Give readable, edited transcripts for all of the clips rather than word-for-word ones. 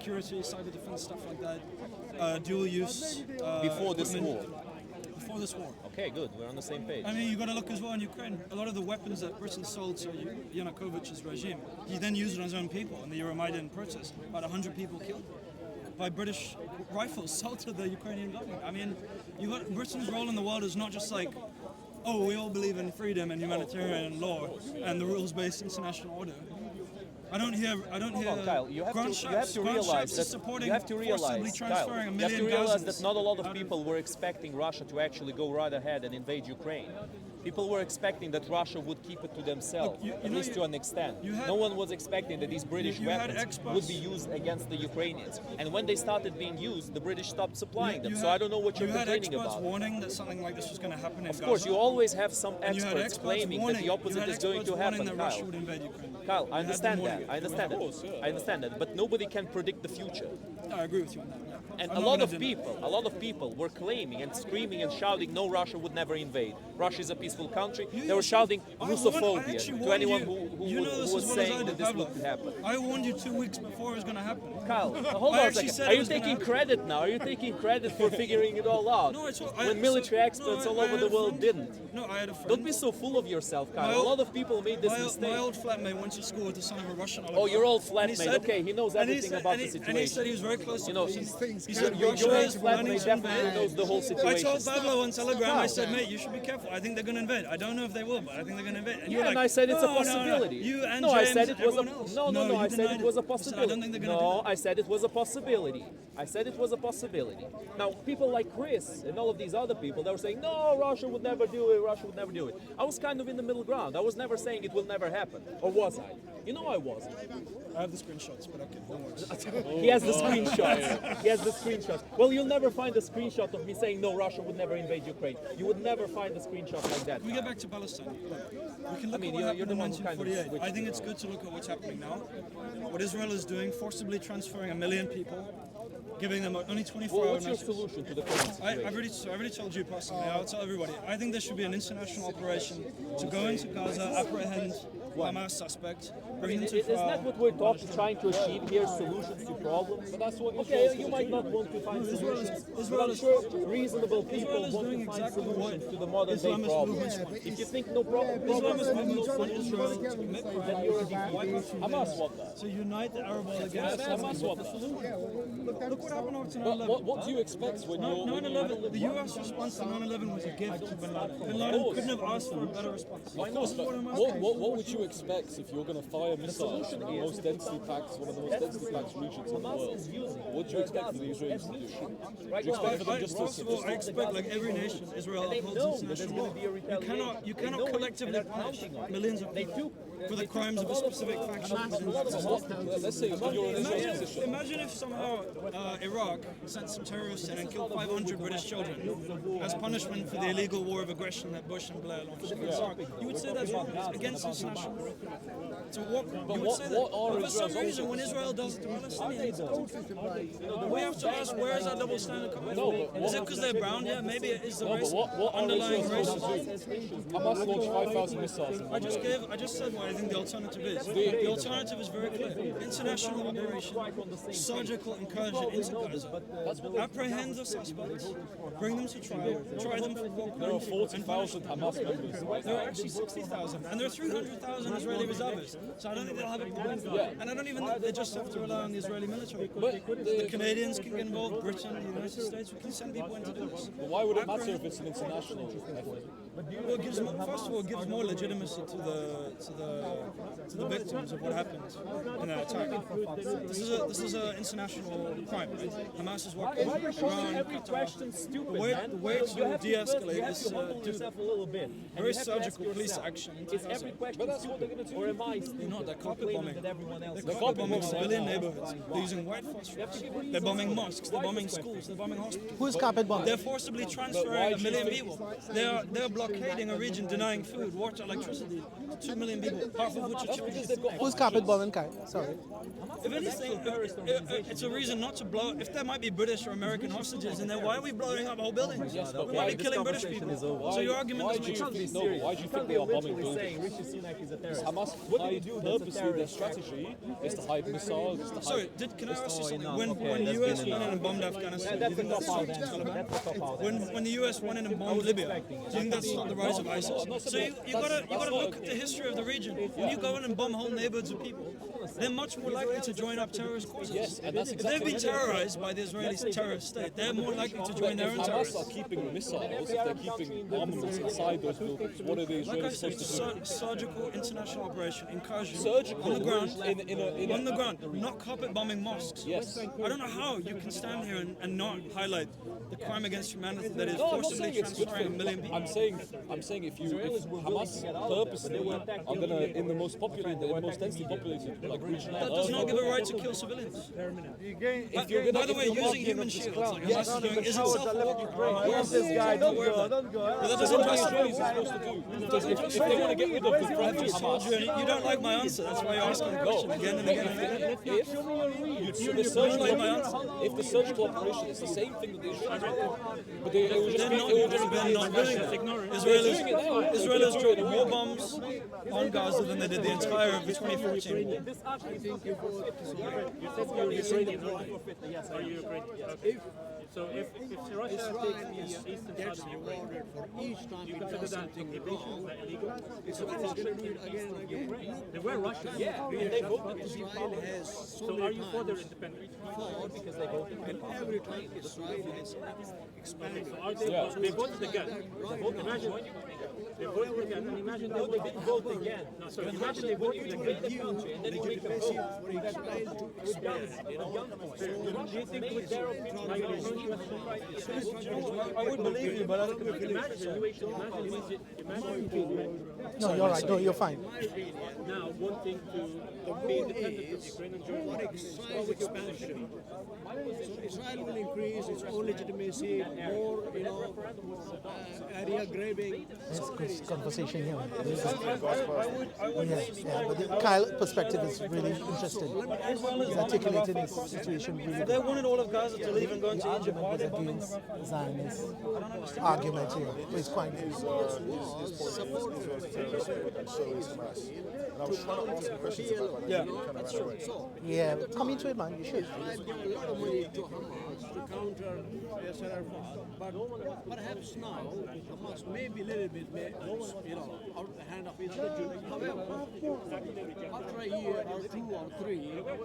security, cyber defense, stuff like that, dual use. Before this war. Before this war. Okay, good. We're on the same page. I mean, you've got to look as well in Ukraine. A lot of the weapons that Britain sold to Yanukovych's regime, he then used it on his own people in the Euromaidan protest. About 100 people killed by British rifles sold to the Ukrainian government. I mean, Britain's role in the world is not just like, oh, we all believe in freedom and humanitarian law and the rules-based international order. I don't hear Kyle, you have to realize that not a lot of people were expecting Russia to actually go right ahead and invade Ukraine. People were expecting that Russia would keep it to themselves, at least to an extent. No one was expecting that these British weapons would be used against the Ukrainians. And when they started being used, the British stopped supplying them. So I don't know what you're complaining about. You had experts warning that something like this was going to happen in Gaza. Of course, you always have some experts claiming that the opposite is going to happen, Kyle. Kyle, I understand that. I understand that. But nobody can predict the future. No, I agree with you on that. And a lot of people were claiming and screaming and shouting, no, Russia would never invade. Russia is a peaceful country. They were shouting Russophobia to anyone who was saying that this would happen. I warned you 2 weeks before it was going to happen. Kyle, hold on a second. Are you taking credit now? Are you taking credit for figuring it all out? No, when military experts all over the world didn't. No, I had a friend. Don't be so full of yourself, Kyle. A lot of people made this mistake. My old flatmate went to school with the son of a Russian oligarch. Oh, your old flatmate. Okay, he knows everything about the situation. And he said he was very close to these things. He said your old flatmate definitely knows the whole situation. I told Pablo on Telegram, I said, mate, you should be careful. I think they're going to invade. I don't know if they will, but I think they're going to invade. And you were like, and I said it's a possibility. You and James, I said it was I said it was a possibility. I don't think they're going to do that. I said it was a possibility. I said it was a possibility. Now, people like Chris and all of these other people, they were saying, no, Russia would never do it, Russia would never do it. I was kind of in the middle ground. I was never saying it will never happen. Or was I? You know I wasn't. I have the screenshots, but okay, don't worry. He has the screenshots. He has the screenshots. Well, you'll never find a screenshot of me saying, no, Russia would never invade Ukraine. You would never find a screenshot like that. We get back to Palestine. We can look at what happened in 1948. I think it's good to look at what's happening now. What Israel is doing, forcibly transferring 1 million people, giving them only 24 hours. What's your solution to the current situation? I've already told you personally. I'll tell everybody. I think there should be an international operation to go into Gaza, apprehend Hamas suspects, bring them to trial. Isn't that what we're trying to achieve here? Solutions to problems. But that's what. Okay, you might not want to find solutions. But I'm sure reasonable people want to find solutions to the modern day problems. If you think no problem, then you're a defeat. Hamas want that. So unite the Arab world against Hamas want that. Look what happened after 9/11. What do you expect when you're... 9/11, the US response to 9/11 was a gift to Bin Laden. Bin Laden couldn't have asked for a better response. Of course, but what would you expect if you're going to fire missiles in the most densely packed, one of the most densely packed regions in the world? What do you expect for the Israelis to do? Do you expect for them just to... First of all, I expect, like every nation, Israel upholds international law. You cannot collectively punish millions of people for the crimes of a specific faction. Let's say you're in Israel's position. Imagine if somehow Iraq sent some terrorists in and killed 500 British children as punishment for the illegal war of aggression that Bush and Blair launched against Iraq. You would say that's wrong. It's against international law. You would say that. But for some reason, when Israel does it to Palestinians, we have to ask, where is that double standard coming from? Is it because they're brown? Yeah, maybe it is the race, underlying racism. Hamas launched 5,000 missiles. I just said what I think the alternative is. The alternative is very clear. International operation, surgical incursion into Gaza, apprehend the suspects, bring them to trial, try them for war. There are 40,000 Hamas members. There are actually 60,000, and there are 300,000 Israeli reservists. So I don't think they'll have a problem. And I don't even think they just have to rely on the Israeli military. The Canadians can get involved, Britain, the United States, we can send people in to do this. But why would it matter if it's an international effort? Well, it gives, first of all, it gives more legitimacy to the victims of what happened in that attack. This is an international crime, right? Hamas is working Why are you calling every Qatar. question stupid, The way man? to de-escalate is humble yourself a little bit. very surgical police action. Is every question stupid, or am I They're not. They're carpet bombing. that everyone else They're carpet bombing civilian neighborhoods. They're using white phosphorus. They're bombing mosques. They're bombing schools. They're bombing hospitals. Who's carpet bombing? They're forcibly transferring 1 million people. They're blockading a region, denying food, water, electricity to 2 million people, half of which are children. Who's carpet bombing, Kai? Sorry. If anything, it's a reason not to blow. If there might be British or American hostages in there, why are we blowing up whole buildings? We might be killing British people. So your argument Why doesn't do make you sense. think they are bombing saying buildings? Rishi Sunak is a terrorist. Hamas What did they do purposely, their strategy is to hide missiles, is to hide... Sorry, can I ask you something? When the US went in and bombed Afghanistan, do you think that stopped Taliban? When the US went in and bombed Libya, do you think that stopped the rise of ISIS? So you gotta look at the history of the region. When you go in and bomb whole neighborhoods of people, they're much more likely to join up terrorist causes. Yes, and that's if exactly they've been terrorized by the Israeli terrorist state, they're more likely to join their own Hamas terrorists. are keeping missiles, if they're keeping armaments inside those buildings, what are the Like I Israelis said, supposed to do? surgical international operation, incursion Surgical on the ground, in on the ground, not carpet bombing mosques. Yes. I don't know how you can stand here and not highlight the crime against humanity that is No, I'm not forcibly saying it's good for transferring a million people. I'm saying if Hamas purposely are gonna in the most densely populated like region, That does not give a right to kill civilians. if you're gonna, By the way, using human shields, like Hamas is doing, isn't self-war. Where's this guy? Don't go, don't go. But that so doesn't what the justify. Israelis are supposed to do? Because if they want to get rid of the threat from Hamas, You don't like my answer. That's why you're asking the question again and again and again. if the surgical operation is the same thing that the Israelis do, but it will just be They're not doing it. Israelis dropped more bombs on Gaza than they did the entire of the 2014 war. Are you Ukrainian? So if Russia takes the eastern part of Ukraine, for each time you it consider does that something occupation wrong, illegal? it's going to do it again and again. They were Russian. yeah, and they voted Israel has so So many are you for their times independence? fought, and every time Israel has expanded. So are they voted again? Imagine they voted again, and imagine they would vote again. No, so imagine they voted again. Legitimacy for Israel to expand. Do you think with their opinion, are you I would believe you, but I don't believe you. No, you're right. No, you're fine. now wanting to be independent of Ukraine and join For Israel's expansion, so Israel will increase its own legitimacy, more, area grabbing. This conversation here. Yeah, but the Kyle perspective is really interesting. He's articulating his situation really If they wanted all of Gaza to leave and go into Egypt, why are was they bombing against Zionist argument here. So it's quite good. And I was trying to ask him questions about that. Yeah. Kind of ran away. Yeah, come into it, man. You should. Israel give a lot of money to Hamas to counter Yasser Arafat, but perhaps now Hamas may be a little bit, out of the hand of Israel. However, after a year or two or three,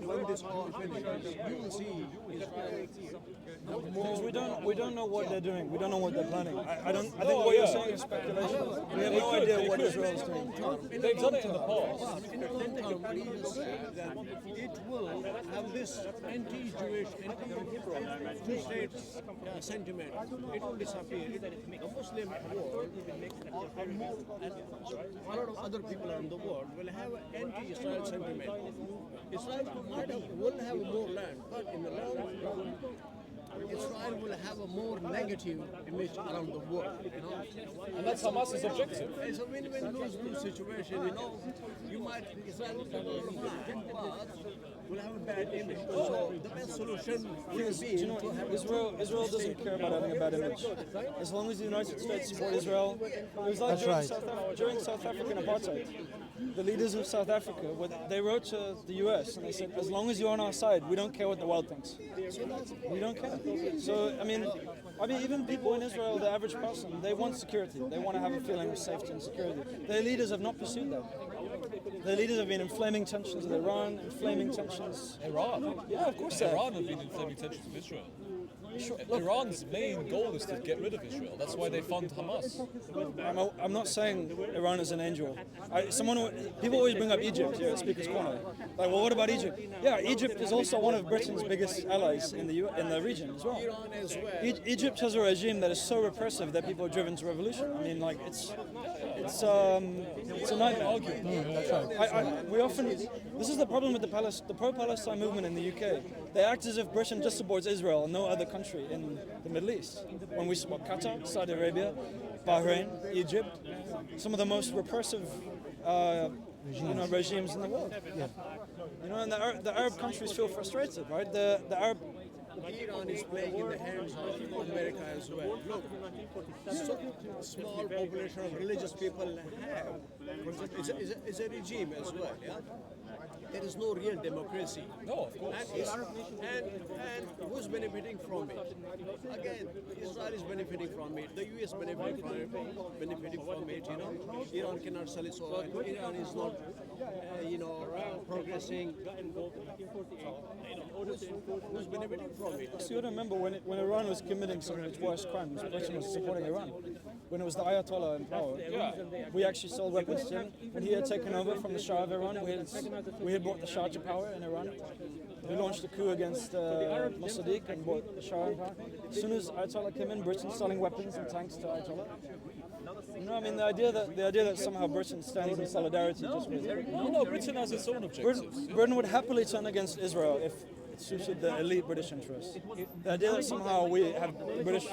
when this all finishes, you will see Israel have more. We don't know what they're doing. We don't know what they're planning. I think what you're saying is speculation. We have no idea what Israel is doing. they've done it in the past. In the long term, what he has said that it will have this anti-Jewish, anti-state sentiment. It will disappear. The Muslim world or more, and a lot of other people around the world will have an anti-Israel sentiment. Israel will have more land, but in the long run, Israel will have a more negative image around the world. And that's Hamas's objective. It's a win-win lose-lose situation. You might Israel will have a plan, but will have a bad image. So the best solution will be to have Israel doesn't care about having a bad image. As long as the United States support Israel, it was like That's right. during South African apartheid. The leaders of South Africa, they wrote to the US and they said, as long as you're on our side, we don't care what the world thinks. We don't care. So, I mean, even people in Israel, the average person, they want security. They want to have a feeling of safety and security. Their leaders have not pursued that. Their leaders have been inflaming tensions with Iran, inflaming tensions. Iran? Yeah, of course they have. Iran have been inflaming tensions with Israel. Iran's main goal is to get rid of Israel. That's why they fund Hamas. I'm not saying Iran is an angel. People always bring up Egypt here at Speaker's Corner. Like, well, what about Egypt? Yeah, Egypt is also one of Britain's biggest allies in the region as well. Egypt has a regime that is so repressive that people are driven to revolution. I mean, like, it's a nightmare. That's right. This is the problem with the pro-Palestine movement in the UK. They act as if Britain just supports Israel and no other country in the Middle East. When we support Qatar, Saudi Arabia, Bahrain, Egypt, some of the most repressive regimes in the world. Yeah. And the Arab countries feel frustrated, right? The Iran is playing in the hands of America as well. Look, so small population of religious people have. It's a regime as well. Yeah? There is no real democracy. No, of course. And who's benefiting from it? Again, Israel is benefiting from it. The US benefiting from it. You know, Iran cannot sell its oil. Iran is not, progressing. Who's benefiting from it? So you got to remember when Iran was committing some of its worst crimes, Britain was supporting Iran. When it was the Ayatollah in power, we actually sold weapons to him. When he had taken over from the Shah of Iran, we had brought the Shah to power in Iran. We launched a coup against Mossadegh and brought the Shah in power. As soon as Ayatollah came in, Britain selling weapons and tanks to Ayatollah. You know, I mean, the idea that somehow Britain stands in solidarity just with No, Britain has its own objectives. Britain would happily turn against Israel if it suited the elite British interests. The idea that somehow the British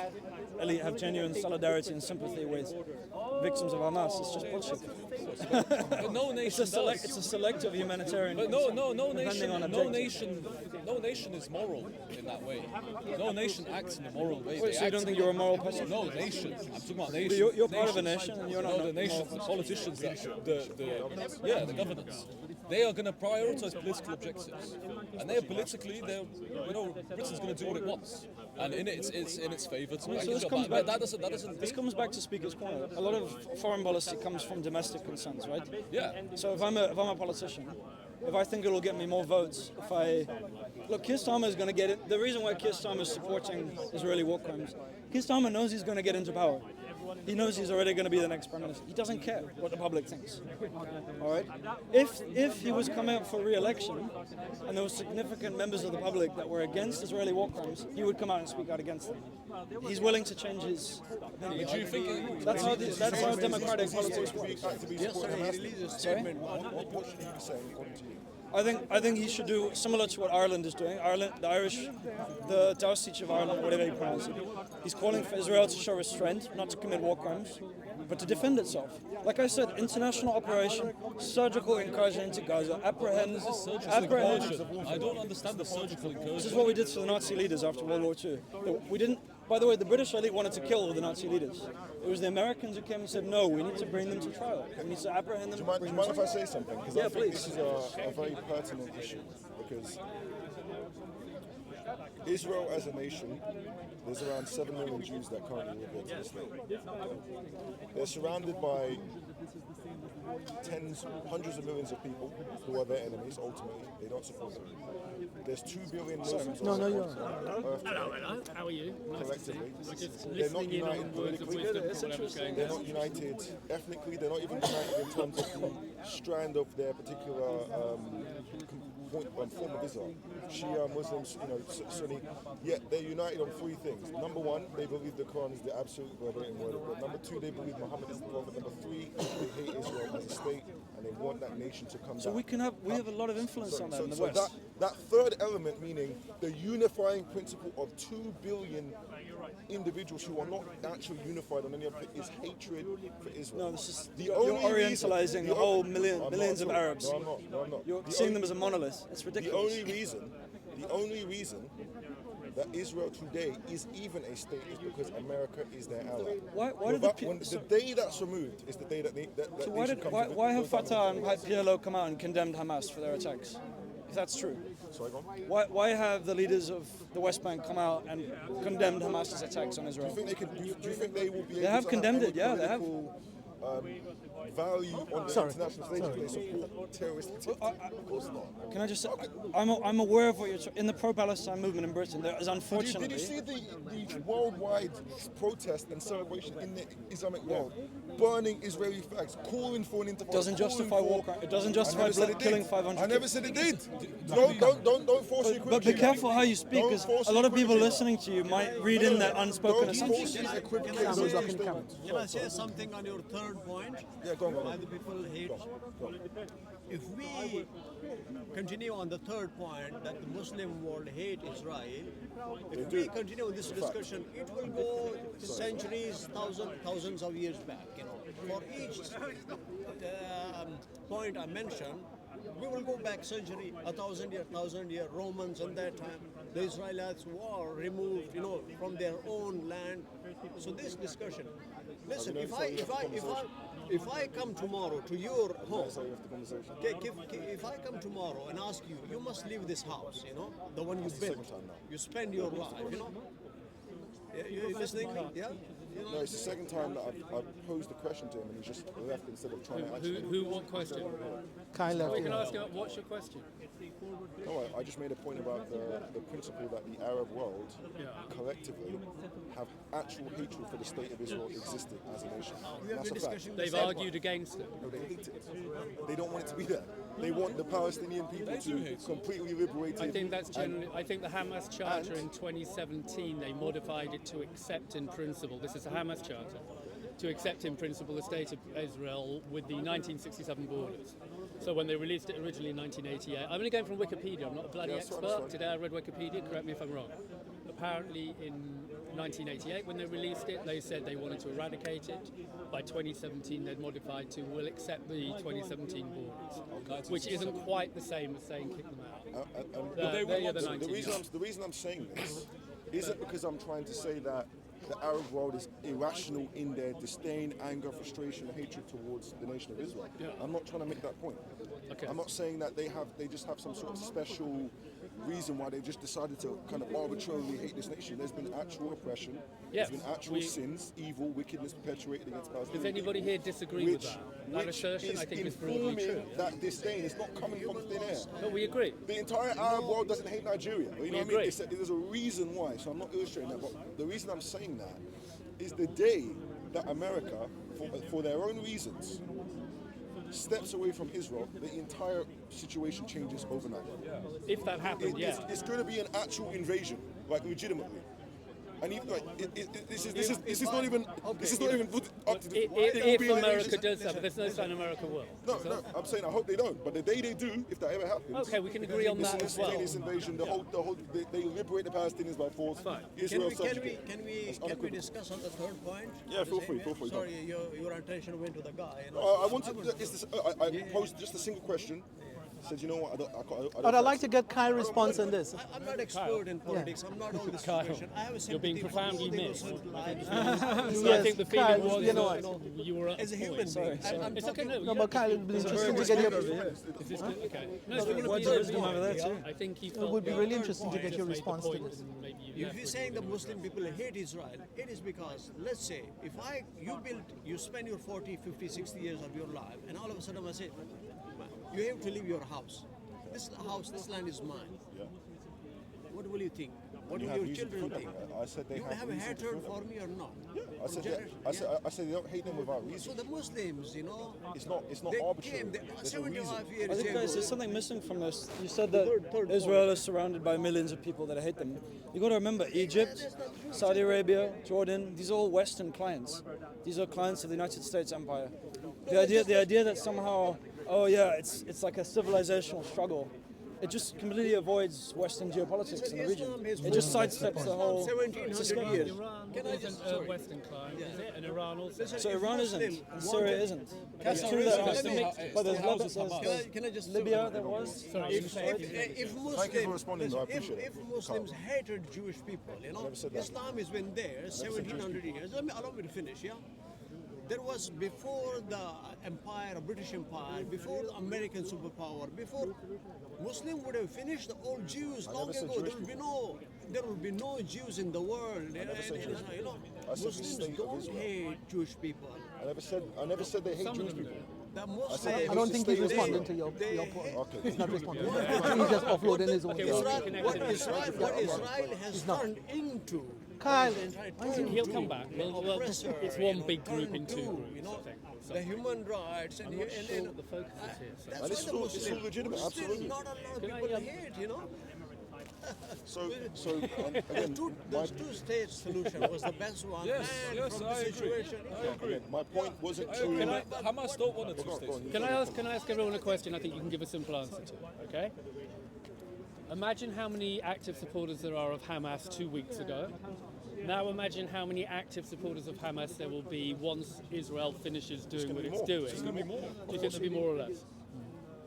elite have genuine solidarity and sympathy with victims of Hamas is just bullshit. But no nation It's a selective humanitarian. But no nation nation is moral in that way. No nation acts in a moral way. Wait, so you don't think you're a moral person? No nation. I'm talking about nation. You're part of a nation, and you're not. No, the nations, the politicians, the governance. They are going to prioritize political objectives, and Britain's going to do what it wants, and it's in its favour to back it up. But that doesn't. This comes back to Speaker's Corner. A lot of foreign policy comes from domestic concerns, right? Yeah. So if I'm a politician, if I think it'll get me more votes, look, Keir Starmer is going to get it. The reason why Keir Starmer is supporting Israeli war crimes, Keir Starmer knows he's going to get into power. He knows he's already going to be the next prime minister. He doesn't care what the public thinks. All right. If he was coming up for re-election, and there were significant members of the public that were against Israeli war crimes, he would come out and speak out against them. He's willing to change his opinion. Do you think That's how democratic politics works. Yes, sir. He released a statement. What should he be saying according to you? I think he should do similar to what Ireland is doing. The Taoiseach of Ireland, whatever you pronounce it, he's calling for Israel to show restraint, not to commit war crimes, but to defend itself. Like I said, international operation, surgical incursion into Gaza, apprehend. I don't understand the surgical incursion. This is what we did to the Nazi leaders after World War II. We didn't. By the way, the British elite wanted to kill all the Nazi leaders. It was the Americans who came and said, no, we need to bring them to trial. We need to apprehend them. Do you mind if I say something? Because I think please. this is a very pertinent issue. Because Israel as a nation, there's around 7 million Jews that currently live there to this day. They're surrounded by hundreds of millions of people who are their enemies, ultimately. They don't support them. There's 2 billion Muslims on Earth today, How are you? collectively. They're not united politically. They're not united ethnically. They're not even united in terms of the strand of their particular form of Islam. Shia, Muslims, Sunni. Yet they're united on 3 things. Number 1, they believe the Quran is the absolute verbatim word of God. Number 2, they believe Muhammad is the prophet. Number 3, they hate Israel as a state, and they want that nation to come down. So we have a lot of influence on that in the West. That third element, meaning the unifying principle of 2 billion individuals who are not actually unified on any other thing, is hatred for Israel. No, this is you're orientalizing the whole millions of Arabs. No, I'm not. You're seeing them as a monolith. It's ridiculous. The only reason that Israel today is even a state is because America is their ally. Why did the day that's removed is the day that so why have Fatah and PLO come out and condemned Hamas for their attacks? If that's true. Sorry, go on. Why have the leaders of the West Bank come out and condemned Hamas's attacks on Israel? Do you think they will be able They have to condemned have it, yeah, they have. Value on the international stage if they support terrorist activity? Of course not. Can I just say, I'm aware of what you're in the pro-Palestine movement in Britain. There is unfortunately. Did you see the worldwide protest and celebration in the Islamic world, burning Israeli flags, calling for an intifada? Doesn't justify war crime. It doesn't justify killing 500. I never said it did. Don't force your But be careful how you speak, because a lot of people listening to you might read in that unspoken assumption. Can I say something on your third point? Yeah, go on. Why the people hate? If we continue on the third point that the Muslim world hate Israel, if we continue this discussion, it will go centuries, thousands of years back. For each point I mentioned, we will go back century, 1,000 year Romans in that time. The Israelites were removed, from their own land. So this discussion, listen, if I come tomorrow to your home, if I come tomorrow and ask you, you must leave this house, the one you built, you spend your life, You listening? Yeah? No, it's the second time that I've posed the question to him and he's just left instead of trying to actually... What question? Kyle left. We can ask him, what's your question? No, I just made a point about the principle that the Arab world collectively have actual hatred for the state of Israel existing as a nation. That's a fact. They've argued against it. No, they hate it. They don't want it to be there. They want the Palestinian people to completely liberate it. I think that's generally. I think the Hamas Charter in 2017 they modified it to accept in principle. This is the Hamas Charter to accept in principle the state of Israel with the 1967 borders. So when they released it originally in 1988, I'm only going from Wikipedia. I'm not a bloody expert. Today I read Wikipedia. Correct me if I'm wrong. Apparently in 1988 when they released it, they said they wanted to eradicate it. By 2017 they'd modified to we'll accept the 2017 borders, which isn't quite the same as saying kick them out. The reason I'm saying this isn't because I'm trying to say that the Arab world is irrational in their disdain, anger, frustration, hatred towards the nation of Israel. Yeah. I'm not trying to make that point. Okay. I'm not saying that they just have some sort of special reason why they just decided to kind of arbitrarily hate this nation. There's been actual oppression, Yes, there's been actual sins, evil, wickedness perpetuated against Palestinians. Does anybody here disagree with that? That assertion, I think, is broadly true. That disdain is not coming from thin air. No, we agree. The entire Arab world doesn't hate Nigeria. You know what I agree. mean? There's a reason why, so I'm not illustrating that, but the reason I'm saying that is the day that America, for their own reasons, steps away from Israel, the entire situation changes overnight. If that happened, It's going to be an actual invasion, like legitimately. And even like this is not even up to the. If America does that, but there's no sign America will. No, I'm saying I hope they don't. But the day they do, if that ever happens, okay, we can agree on that as well. This invasion, they liberate the Palestinians by force. Fine. Israel Can we discuss on the third point? Yeah, feel free. Sorry, your attention went to the guy. I wanted. I posed just a single question. Said, you know what? But I'd like to get Kyle's response on this. I'm not expert in politics. I'm not on this situation. I have a You're being profoundly missed. Yes, I think the feeling Kyle, was you were as a human being. I'm It's okay. No, but Kyle, it'd be interesting to get your. Is this good? Okay. No, it's I think he It would be really interesting to get your response to this. If you're saying the Muslim people hate Israel, it is because, let's say, you spend your 40, 50, 60 years of your life, and all of a sudden I say, you have to leave your house. This land is mine. Yeah. What will you think? What You will have your reason to children feel think? that. I said they You have have a reason to hatred feel for that. me or not? I said they don't hate them without reason. So the Muslims, It's not they arbitrary. came, There's a reason. 75 years I think ago. there's something missing from this. You said that Israel is surrounded by millions of people that hate them. You got to remember, Egypt, Saudi Arabia, Jordan, these are all Western clients. These are clients of the United States empire. The idea that somehow, it's like a civilizational struggle. It just completely avoids Western geopolitics in the region. It just sidesteps the whole 1700 years. Iran isn't a Western client, is it? And Iran also. So Iran isn't, and Syria isn't. That's It's true that but there's Can I just Libya, there was. if Muslims, Thank you for responding, though. I appreciate it. if Muslims hated Jewish people, Islam has been there 1700 years. Allow me to finish, yeah? There was before the empire, British Empire, before the American superpower, before Muslim would have finished all Jews long ago. There will be no Jews in the world. Muslims don't hate Jewish people. I never said they hate Jewish people. The Muslims, I don't think he's responding to your point. Okay. He's not responding. He's just offloading his own. what Israel has turned into. Kyle, He'll come back. Well, it's one big group in two groups, I think. So The human rights and I'm not sure what the focus is here. So. that's And why it's all legitimate, Muslims absolutely. not a lot of people hate, So The two-state solution was the best one. Yes, and yes, from I the agree. situation, my point wasn't to. Hamas don't want a two-state. Can I ask everyone a question I think you can give a simple answer to, okay? Imagine how many active supporters there are of Hamas 2 weeks ago. Now imagine how many active supporters of Hamas there will be once Israel finishes doing what it's doing. It's going to be more. Do you think there'll be more or less?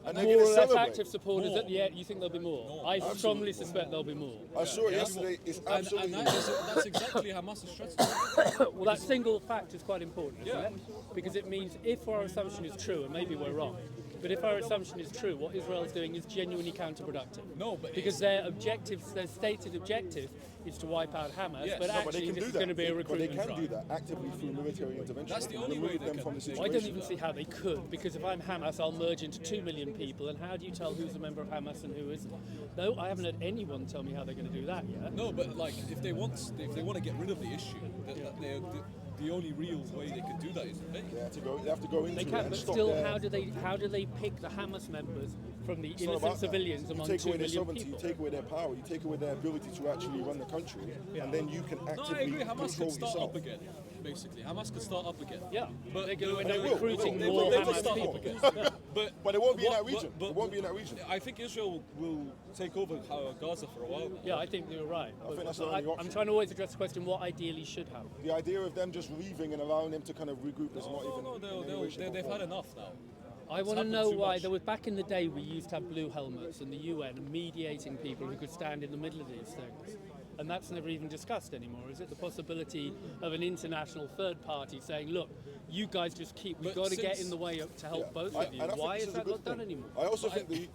And they're more gonna or less celebrate. active supporters at the end. You think there'll be more? I strongly suspect there'll be more. I saw it yesterday. It's absolutely. And that's exactly Hamas's strategy. Well, that single fact is quite important, isn't it? Because it means if our assumption is true, and maybe we're wrong, but if our assumption is true, what Israel's doing is genuinely counterproductive. No, but because their objectives, their stated objective, is to wipe out Hamas, but actually this is going to be a recruitment But they can drive. do that actively through military intervention. That's the only way they them can from the do it. I situation. don't even see how they could, because if I'm Hamas, I'll merge into 2 million people, and how do you tell who's a member of Hamas and who isn't? No, I haven't had anyone tell me how they're going to do that yet. No, but like if they want to get rid of the issue, the only real way they can do that is invade. They have to go into They it can, and but stop still, their- how do they pick the Hamas members from the It's not innocent about that. civilians You among take 2 away their million sovereignty, people? you take away their power, you take away their ability to actually run the country, and then you can No, I actively agree. Hamas control can start yourself. up again. Basically, Hamas can start up again. Yeah, But they're going to they end will, up recruiting they more will, they will Hamas start people. up again. But it won't be in that But- region. but- It won't be in that region. I think Israel will take over Gaza for a while. Yeah, I think you're right. I think But that's the only I'm option. trying to always address the question: what ideally should happen? The idea of them just leaving and allowing them to kind of regroup is not even. No, in any way, shape, or they've form. had enough now. I want to happened know too why. much. There was back in the day we used to have blue helmets and the UN mediating people who could stand in the middle of these things. And that's never even discussed anymore, is it? The possibility of an international third party saying, look, you guys just we've But got to get since- in the way to help Yeah. both I- of you. and I think Why this is a that good not done thing. anymore? I also think the.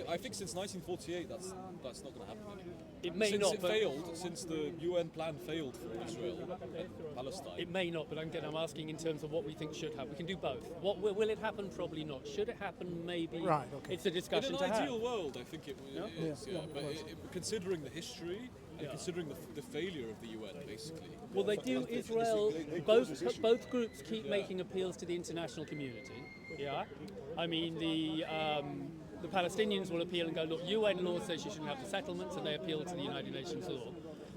I think since 1948 that's not going to happen anymore. It may Since not, it but failed, since the UN plan failed for Israel and Palestine. it may not, but I'm asking in terms of what we think should happen. We can do both. What will it happen? Probably not. Should it happen? Maybe. Right, okay. It's a In discussion an to have. ideal world, I think it is. Yeah. But considering the history and considering the failure of the UN, basically. Well, they do. Israel, both groups keep making appeals to the international community. Yeah, I mean the Palestinians will appeal and go, look, UN law says you shouldn't have the settlements, and they appeal to the United Nations law.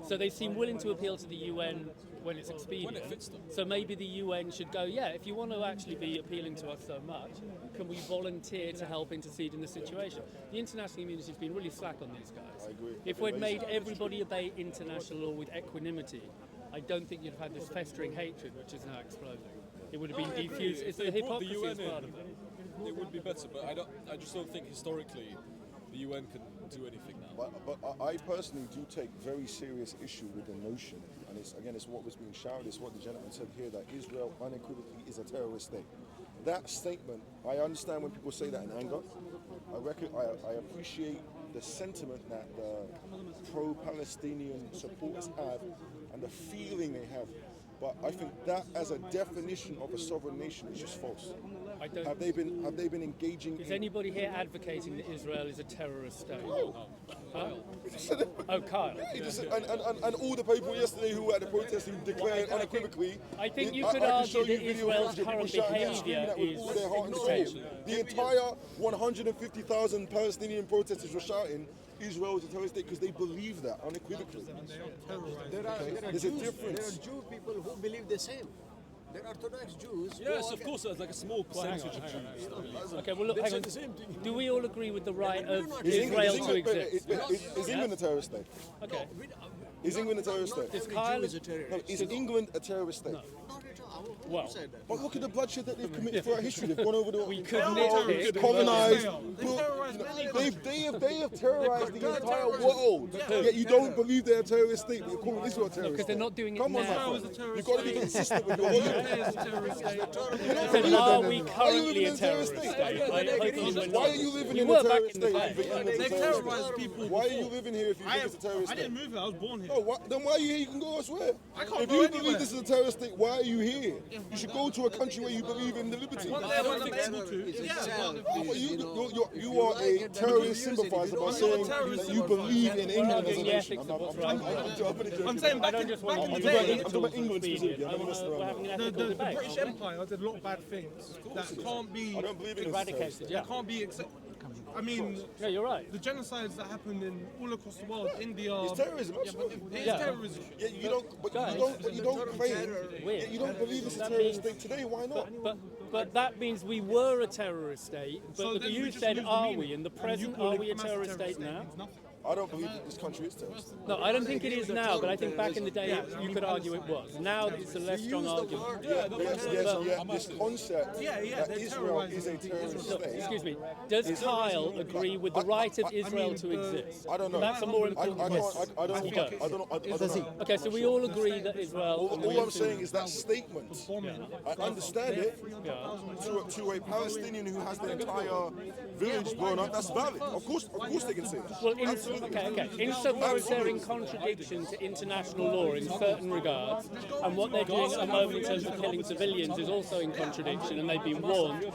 So they seem willing to appeal to the UN when it's expedient. When it fits them. So maybe the UN should go, yeah, if you want to actually be appealing to us so much, can we volunteer to help intercede in the situation? The international community has been really slack on these guys. I agree. If we'd made everybody obey international law with equanimity, I don't think you'd have had this festering hatred which is now exploding. It would have been defused. It's the They brought the hypocrisy UN is part in, of it. it would be better. But I just don't think historically the UN can do anything now. But I personally do take very serious issue with the notion, and it's what was being shouted, it's what the gentleman said here, that Israel unequivocally is a terrorist state. That statement, I understand when people say that in anger. I appreciate the sentiment that the pro-Palestinian supporters have and the feeling they have. But I think that as a definition of a sovereign nation is just false. I don't. Have they been engaging Is in anybody here advocating that Israel is a terrorist state? Huh? Oh, Kyle. He just said- and all the people yesterday who were at the protest who declared unequivocally. I think you I could can argue show you that video Israel's footage of people current shouting and screaming behaviour that with all their heart and soul. is The entire 150,000 Palestinian protesters were shouting, Israel is a terrorist state because they believe that unequivocally. There are There's a Jews, difference. there are Jew people who believe the same. They're Orthodox Jews. who Yes, are of course, there's like a small percentage of Jews. Okay, well, look, They hang say on. the same thing. Do we all agree with the right of Is Israel England- to is England- exist? is England a terrorist state? Okay. Is England a terrorist Not state? every Kyle- Jew is a No, terrorist. is England a terrorist state? Not at all. Who Well, said that? But look at the bloodshed that they've committed throughout history. They've gone over the We could world, nitpick. colonized. They've terrorized many They have terrorized the entire world. Yet you don't believe they're a terrorist state, but you're calling Israel a terrorist because they're state. not doing it Come on, now. my friend. You've got to be consistent with your logic. Then are we currently a terrorist state? I hope you were Why are not. you living You in were a back terrorist in the state? day. if you think England's a They've terrorist terrorized state? people Why are you before. living here if you think it's a terrorist I state? didn't move here, I was born here. No, then why are you here? You can go elsewhere. I can't If go you anywhere. believe this is a terrorist state, why are you here? You should go to a country where you believe in the liberty. One day when I'm able to. It's Yeah, itself. Oh, but You know, you are a terrorist sympathizer by saying that you believe in England as a The nation. ethics of what's right. I'm saying I back don't in, just back want in the to day, I'm talking about England specifically. I'm not messing we're around. having an the ethical debate. British Empire did a lot of bad things that can't be I don't believe in Eradicated, yeah. can't be accepted. I mean, Yeah, you're right. the genocides that happened in all across the world, India. It's terrorism, absolutely. It is Yeah. terrorism. Yeah, you don't claim. Weird. You don't believe it's a That terrorist means- state today. Why not? But that means we were a terrorist state. But So then you we just said, lose the are meaning. we? In the And you present, call are it we a Hamas terrorist state now? means nothing. I don't believe that this country is terrorist. No, I don't think it is now, but I think back in the day you could argue it was. Now it's a less strong argument. This concept that Israel is a terrorist state. Excuse me. Does Kyle agree with the right of Israel to exist? I don't know. That's a more important question. I don't know. Okay, so we all agree that Israel. All I'm saying is that statement. I understand it. To a Palestinian who has the entire village blown up, that's valid. Of course they can say that. Well, okay. Insofar as they're in contradiction to international law in certain regards, and what they're doing at the moment in terms of killing civilians is also in contradiction, and they've been warned,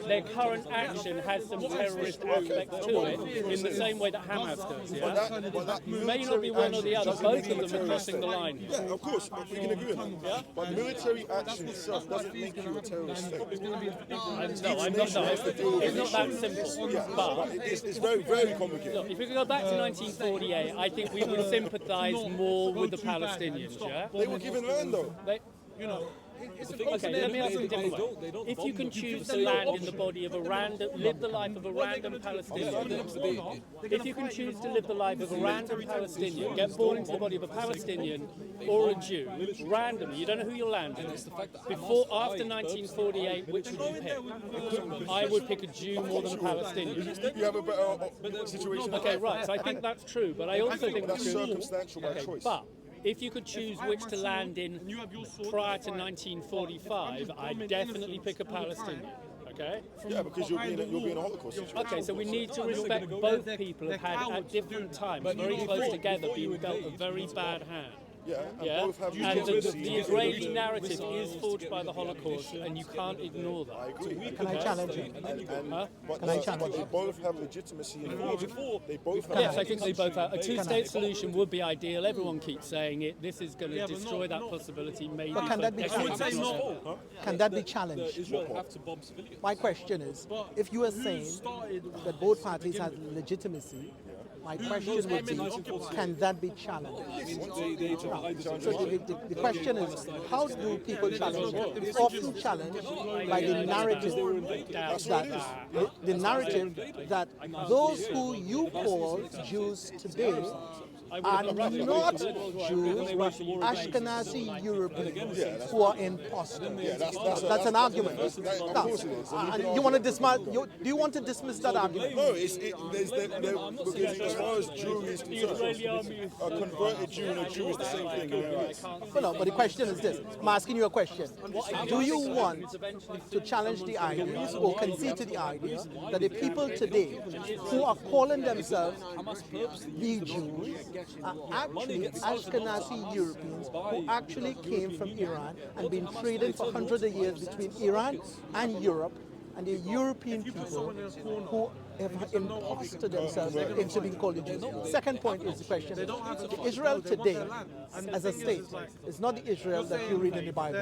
their current action has some terrorist aspects to it, in the same way that Hamas does. Yeah? May not be one or the other. Both of them are crossing the line. Yeah, of course, we can agree on that. But military action itself doesn't make you a terrorist state. It's not that simple. Yeah, but it's very, very complicated. Look, if we go back to 1948, I think we would sympathise more with the Palestinians. Yeah, they were given land though. Okay, let me ask you a different way. If you can choose to land in the body of a random, live the life of a random Palestinian, if you can choose to live the life of a random Palestinian, get born into the body of a Palestinian or a Jew, randomly, you don't know who you'll land in. After 1948, which would you pick? I would pick a Jew more than a Palestinian. You have a better situation. Okay, right, so I think that's true, but I also think that's true. Circumstantial by choice. But if you could choose which to land in prior to 1945, I'd definitely pick a Palestinian. Okay? Yeah, because you'll be in a Holocaust situation. Okay, so we need to respect both people have had at different times, very close together, being dealt a very bad hand. Yeah, both have and the Israeli narrative is forged by the Holocaust, and you can't ignore that. I agree. Can I challenge you? But they both have legitimacy in the region. They both have. Yes, I think they both have. A two-state solution would be ideal. Everyone keeps saying it. This is going to destroy that possibility. Maybe. But can that be challenged? Can that be challenged? Israel have to bomb civilians. My question is, if you are saying that both parties have legitimacy, my question would be, can that be challenged? So the question is, how do people challenge it? It's often challenged by the narrative that those who you call Jews today are not Jews, Ashkenazi Europeans who are imposters. That's an argument. And you want to dismiss? Do you want to dismiss that argument? No, because as far as Jew is concerned, a converted Jew and a Jew is the same thing. Well, no, but the question is this. I'm asking you a question. Do you want to challenge the idea or concede to the idea that the people today who are calling themselves the Jews are actually Ashkenazi Europeans who actually came from Iran and been trading for hundreds of years between Iran and Europe, and the European people who have imposted themselves into being called Jews? Second point is the question: Israel today, as a state, is not the Israel that you read in the Bible.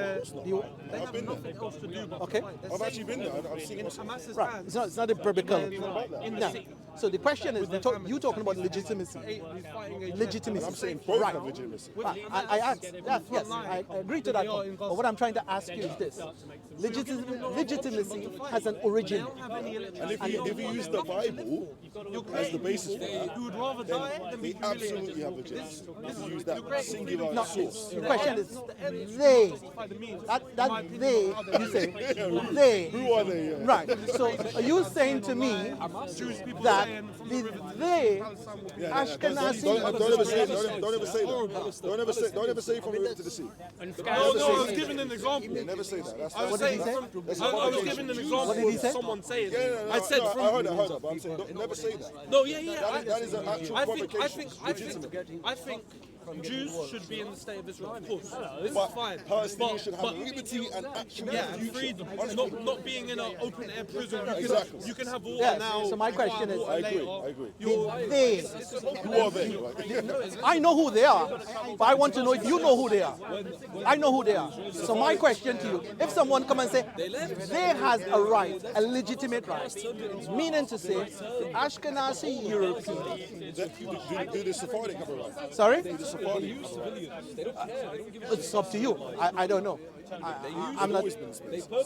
I've been there. Okay. I've actually been there. I've seen it. Right. It's not a biblical. No. So the question is, you talking about legitimacy. Legitimacy. I'm saying both have legitimacy. I asked. Yes, I agree to that point. But what I'm trying to ask you is this: legitimacy has an origin. And if you use the Bible as the basis for that, then they absolutely have legitimacy. If you use that singular source. The question is, they. That they, you say, they. Who are they? Yeah. Right. So are you saying to me that they, Ashkenazi... Don't ever say that. Don't ever say from the river to the sea. No, I was giving an example. Never say that. What did he say? I was giving an example of someone saying. I said from. I heard that, but I'm saying never say that. No, yeah. That is an actual provocation. I think Jews should be in the state of Israel, of course. This is fine. Palestinians should have liberty and actual freedom. Not being in an open air prison. You can have water now. So my question is, I agree. They. Who are they? I know who they are, but I want to know if you know who they are. I know who they are. So my question to you, if someone come and say, they has a right, a legitimate right, meaning to say, the Ashkenazi Europeans. Do the Sephardic have a right? Sorry? The Sephardic. It's up to you. I don't know. I'm not.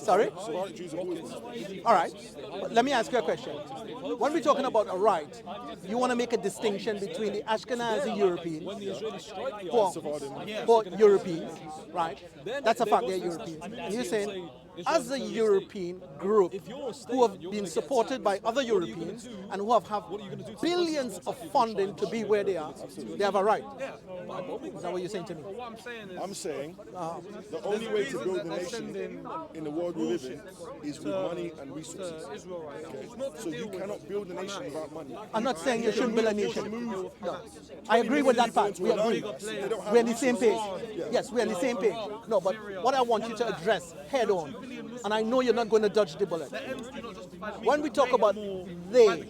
Sorry? Sephardic Jews have always been. All right. But let me ask you a question. When we're talking about a right, you want to make a distinction between the Ashkenazi Europeans for Europeans, right? That's a fact, they're Europeans. And you're saying, as a European group who have been supported by other Europeans and who have billions of funding to be where they are, they have a right. Is that what you're saying to me? I'm saying the only way to build a nation in the world we live in is with money and resources. Okay? So you cannot build a nation without money. I'm not saying you shouldn't build a nation. No. I agree with that part. We agree. We're on the same page. Yes, we're on the same page. No, but what I want you to address head on, and I know you're not going to dodge the bullet. When we talk about they,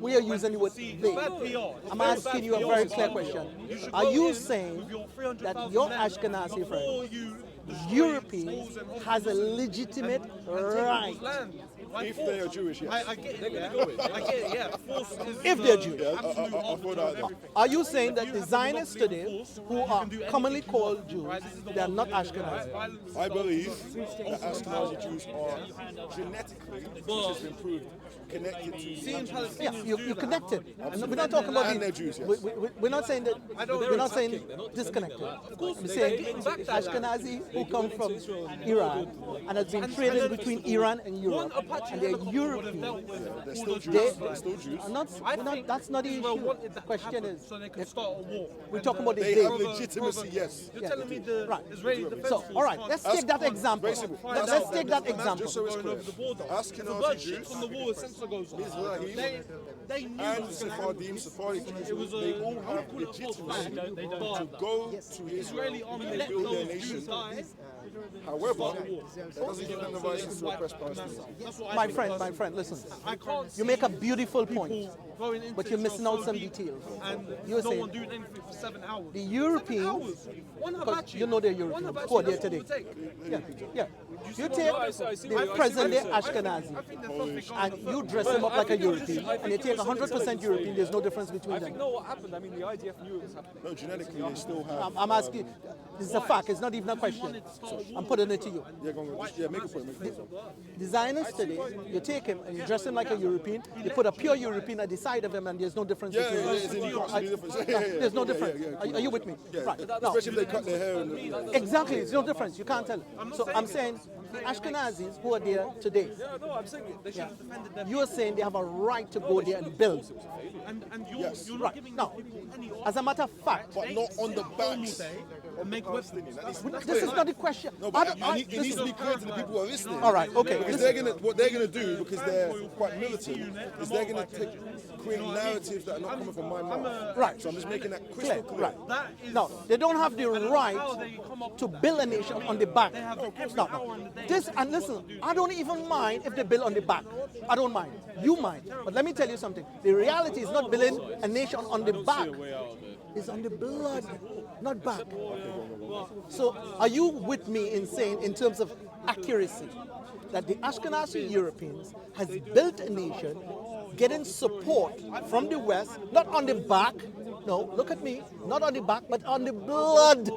we are using the word they. I'm asking you a very clear question. Are you saying that your Ashkenazi friend, Europeans, has a legitimate right? If they are Jewish, yes. I get it, yeah. If they're Jewish. I'll throw that out there. Are you saying that the Zionists today, who are commonly called Jews, they are not Ashkenazi? I believe that Ashkenazi Jews are genetically, which has been proved, connected to Yeah, you connected. We're not talking about and they're Jews, yes. we're not saying that. We're not saying disconnected. We're saying Ashkenazi who come from Iran and has been traded between Iran and Europe, and they're European. They're still Jews. They're still Jews. That's not the issue. The question is, so they can start a war. we're talking about the They day. have legitimacy, yes. You're telling me the Right. Israeli defense So, all right, let's take that example. Basically, Let's take that Just example. so it's going clear, over the border. Ashkenazi Jews From the war a century ago. Mizrahim They knew and it was gonna happen. Sephardic Jews, they all have legitimacy to go to Israel and build their nation. However, that doesn't give them the license to oppress Palestinians. My friend, listen. I can't You make a beautiful point, going into but you're missing out some details. and You're no saying one doing anything for 7 hours. the Europeans, because you know they're Europeans, who are there today. Yeah. You take the present-day Ashkenazi and you dress him up like a European, and you take 100% European, there's no difference between them. know what happened. I mean, the IDF knew it was happening. No, genetically they still have. I'm asking, this is a fact, it's not even a question. I'm putting it to you. Yeah, go on, make a point. The Zionists today, you take him and you dress him like a European, you put a pure European at the side of him, and there's no difference Yeah, between yeah, them. it's in- you can't see the difference. There's no Yeah, difference. yeah. Are you with me? Right. Now, Especially if they cut their hair. And, exactly, there's no difference. You can't tell. So I'm saying the Ashkenazis who are there today, No, I'm saying they should have defended them. you are saying they have a right to go there and build. And Yes. you're not Right. giving Now, any as a matter of fact, but not on the backs and make weapons. this is not the question. No, but it needs to be clear to the people who are listening. All right, okay. Because what they're gonna do, because they're quite militant, is they're gonna create narratives that are not coming from my mouth. Right. So I'm just making that crystal clear. Right. No, they don't have the right to build a nation on the back. No. This, and listen, I don't even mind if they build on the back. I don't mind. You mind. But let me tell you something. The reality is not building a nation on the back. It's on the blood, not back. So are you with me in saying, in terms of accuracy, that the Ashkenazi Europeans has built a nation getting support from the West, not on the back, no, look at me, not on the back, but on the blood.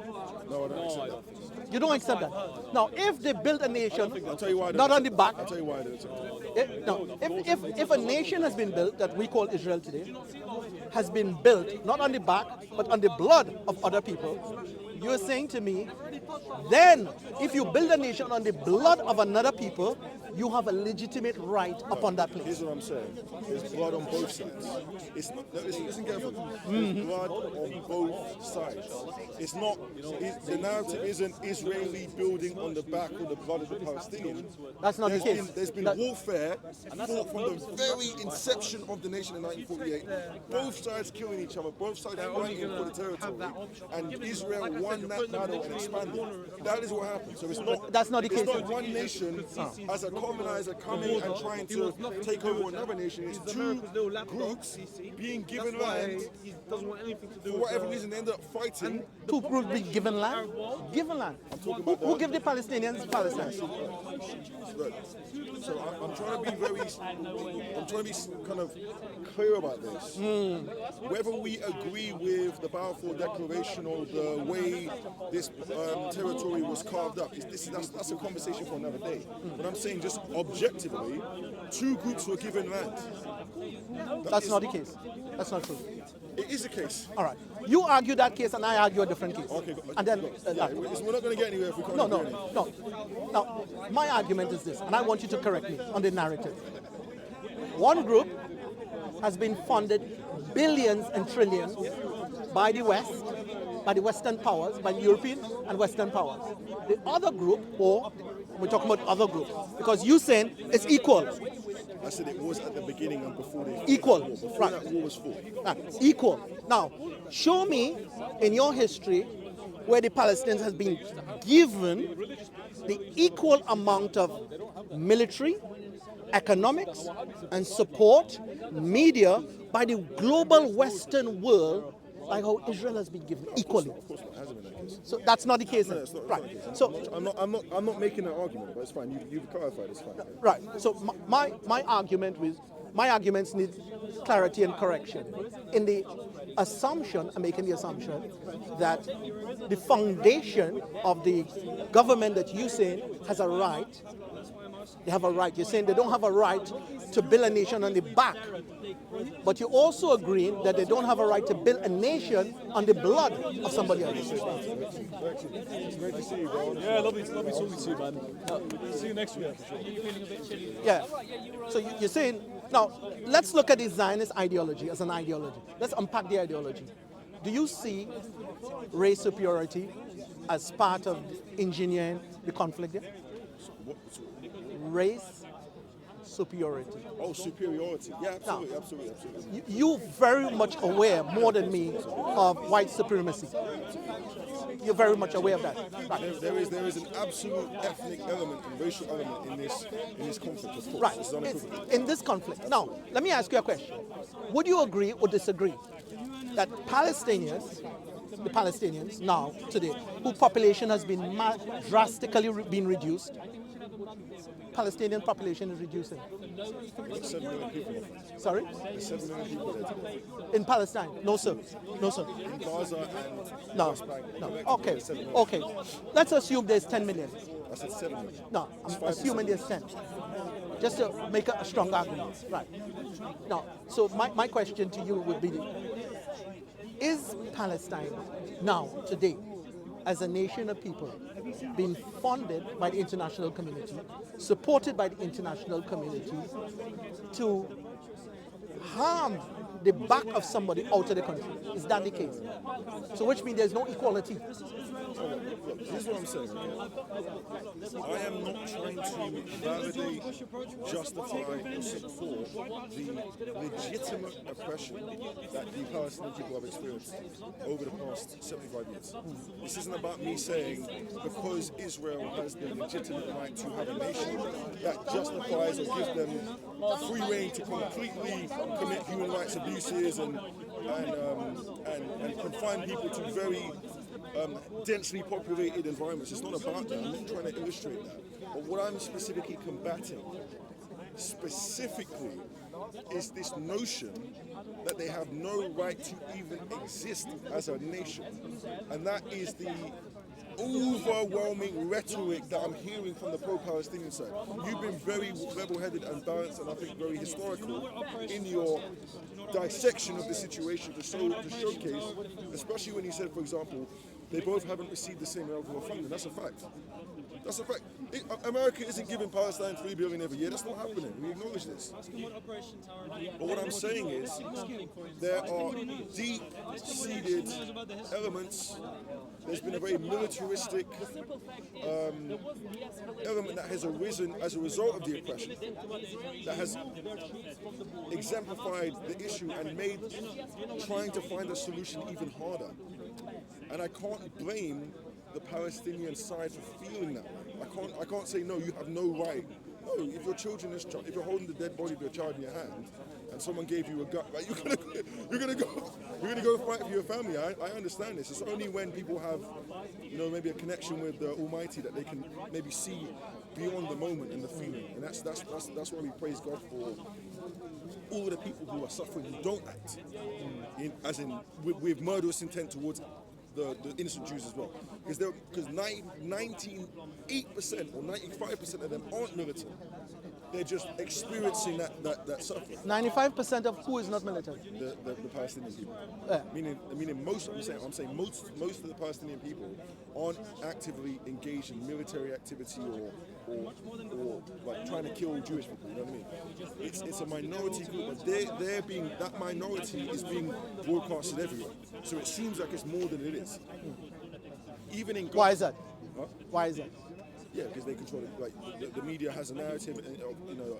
No, I don't accept that. You don't accept that. Now, if they build a nation, I'll tell you why I don't not on the accept back, that. I'll tell you why I don't accept that. no, if a nation has been built, that we call Israel today, has been built not on the back, but on the blood of other people, you're saying to me, then if you build a nation on the blood of another people, you have a legitimate right upon that place. Here's what I'm saying. There's blood on both sides. It's not, listen carefully. There's blood on both sides. It's not, the narrative isn't Israeli building on the back of the blood of the Palestinians. That's not the case. There's been warfare fought from the very inception of the nation in 1948. Both sides killing each other, both sides fighting for the territory. And Israel won that battle and expanded. That is what happened. So it's not, That's not the case. it's not one nation as a colonizer coming and trying to take over another nation. It's two groups being given land. For whatever reason, they end up fighting. Two groups be given land? Given land. Who give the Palestinians Palestine? Look, so I'm trying to be I'm trying to be kind of clear about this. Whether we agree with the Balfour Declaration or the way this territory was carved up. That's a conversation for another day. But I'm saying just objectively, two groups were given land. That's not the case. That's not true. It is the case. All right. You argue that case and I argue a different case. Okay. And then we're not going to get anywhere if we can't agree on it. No. Now, my argument is this, and I want you to correct me on the narrative. One group has been funded billions and trillions by the West, by the Western powers, by the European and Western powers. The other group, or we're talking about other group, because you're saying it's equal. I said it was at the beginning and before the Equal, war. Before right. that war was fought. Right. Equal. Now, show me in your history where the Palestinians has been given the equal amount of military, economics, and support, media by the global Western world, like how Israel has been given equally. Of course not. It hasn't been that case. So that's not the case. No, it's not, Right. It's not the case. So I'm not making an argument, but it's fine. You've clarified. It's fine. right. So my arguments need clarity and correction. In the assumption, I'm making the assumption that the foundation of the government that you say has a right. They have a right. You're saying they don't have a right to build a nation on the back. But you also agree that they don't have a right to build a nation on the blood of somebody else. It's great to see you, bro. Yeah, lovely talking to you, man. See you next week. Yeah. So you're saying, now, let's look at the Zionist ideology as an ideology. Let's unpack the ideology. Do you see race superiority as part of engineering the conflict there? Race superiority. Oh, superiority. Yeah, absolutely. You're very much aware, more than me, of white supremacy. You're very much aware of that. Right. There is an absolute ethnic element and racial element in this conflict, of course. Right. It's unequivocal. In this conflict. Now, let me ask you a question. Would you agree or disagree that the Palestinians now, today, whose population has been drastically been reduced, Palestinian population is reducing? 7 million people. Sorry? There's 7 million people there today. In Palestine? No, sir. No, sir. In Gaza and No. West Bank. No. collectively, Okay. there's 7 million. Okay. Let's assume there's 10 million. I said 7 million. No, I'm assuming there's 10. Just to make a strong argument. Right. Now, so my question to you would be, is Palestine now, today, as a nation of people, being funded by the international community, supported by the international community, to harm the back of somebody out of the country? Is that the case? So which means there's no equality. Look, here's what I'm saying, okay? I am not trying to validate, justify, or support the legitimate oppression that the Palestinian people have experienced over the past 75 years. This isn't about me saying because Israel has the legitimate right to have a nation that justifies or gives them free rein to completely commit human rights abuses and confine people to very densely populated environments. It's not about that. I'm not trying to illustrate that. But what I'm specifically combating, is this notion that they have no right to even exist as a nation. And that is the overwhelming rhetoric that I'm hearing from the pro-Palestinian side. You've been very level-headed and balanced and I think very historical in your dissection of the situation to showcase, especially when you said, for example, they both haven't received the same level of funding. That's a fact. That's a fact. America isn't giving Palestine $3 billion every year. That's not happening. We acknowledge this. But what I'm saying is there are deep-seated elements. There's been a very militaristic element that has arisen as a result of the oppression, that has exemplified the issue and made trying to find a solution even harder. And I can't blame the Palestinian side for feeling that way. I can't say, no, you have no right. No, if your children if you're holding the dead body of your child in your hand and someone gave you a gun, like you're gonna go fight for your family. I understand this. It's only when people have, maybe a connection with the Almighty that they can maybe see beyond the moment and the feeling. And that's why we praise God for all the people who are suffering who don't act, with murderous intent towards the innocent Jews as well, because 98% or 95% of them aren't militant. They're just experiencing that suffering. 95% of who is not militant? The Palestinian people. Yeah. Meaning most. I'm saying most of the Palestinian people aren't actively engaged in military activity or like trying to kill Jewish people. You know what I mean? It's a minority group, but that minority is being broadcasted everywhere. So it seems like it's more than it is. Even in Why is that? Huh? Why is that? Yeah, because they control it. Like the media has a narrative, and you know,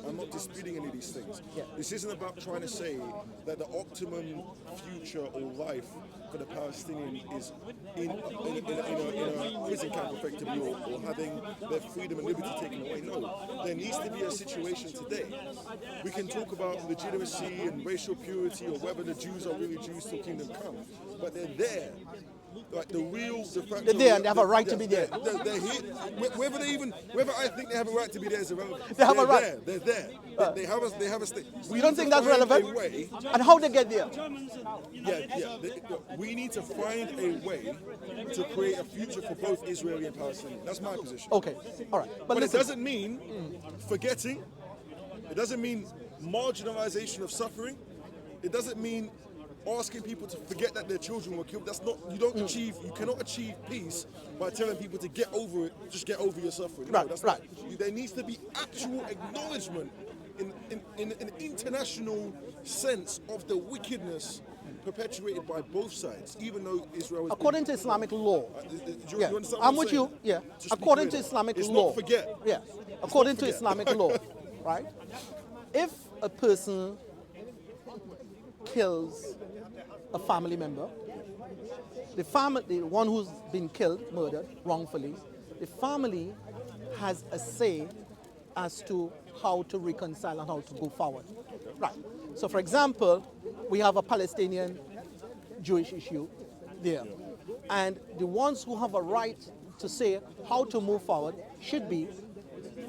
I'm not disputing any of these things. Yeah. This isn't about trying to say that the optimum future or life for the Palestinian is in a prison camp, effectively, or having their freedom and liberty taken away. No, there needs to be a situation today. We can talk about legitimacy and racial purity, or whether the Jews are really Jews till kingdom come, but they're there. Like they're there and they have a right to be there. They're here. Whether I think they have a right to be there is irrelevant. They have a right. They're there. They have a state. You don't think that's relevant? And how they get there? We need to find a way to create a future for both Israeli and Palestinian. That's my position. Okay, all right. But it doesn't mean forgetting. It doesn't mean marginalization of suffering. It doesn't mean asking people to forget that their children were killed. That's not, you cannot achieve peace by telling people to get over it, just get over your suffering. No, there needs to be actual acknowledgement in an international sense of the wickedness perpetuated by both sides, even though Israel is... According to Islamic law. Do you understand I'm what with saying? you, yeah. Just According to Islamic law. Not forget. Yeah. According to Islamic law, right? If a person kills a family member, the one who's been killed, murdered wrongfully, the family has a say as to how to reconcile and how to go forward. Right. So for example, we have a Palestinian Jewish issue there. And the ones who have a right to say how to move forward should be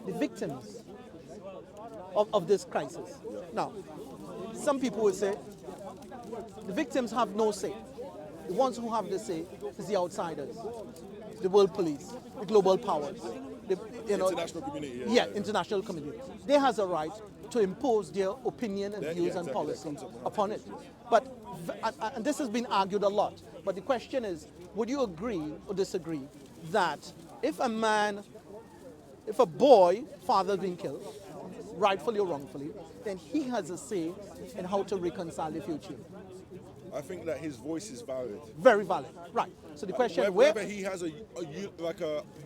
the victims of this crisis. Now, some people will say the victims have no say. The ones who have the say is the outsiders, the world police, the global powers, the international community. International community. They has a right to impose their opinion and views and policy upon it. But and this has been argued a lot. But the question is, would you agree or disagree that if a boy, father being killed, rightfully or wrongfully, then he has a say in how to reconcile the future? I think that his voice is valid. Very valid, right. So the question whether he has a